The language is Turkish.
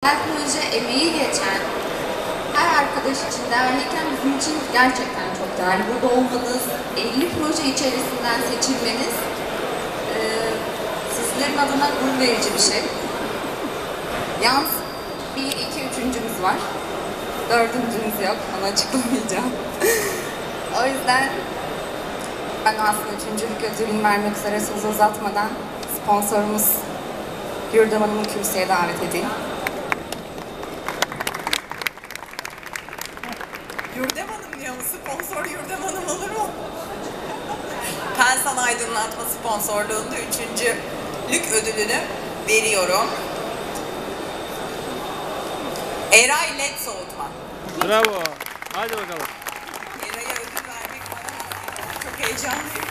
Her proje emeği geçen her arkadaş için değerliyken bizim için gerçekten çok değerli. Burada olmanız, 50 proje içerisinden seçilmeniz sizlerin adına gurur verici bir şey. Yalnız 1, 2, 3'üncümüz var. 4'üncümüz yok. Onu açıklamayacağım. O yüzden ben aslında 3'üncülük ödülünü vermek üzere sözü uzatmadan sponsorumuz Yurdam Hanım'ı kürsüye davet edeyim. Yurdam Hanım diyor mu? Sponsor Yurdam Hanım olur mu? Pensan Aydınlatma sponsorluğunda 3'lük ödülünü veriyorum. Eray LED Soğutma. Bravo. Hadi bakalım. Eray'a ödül vermek bana çok heyecanlıyım.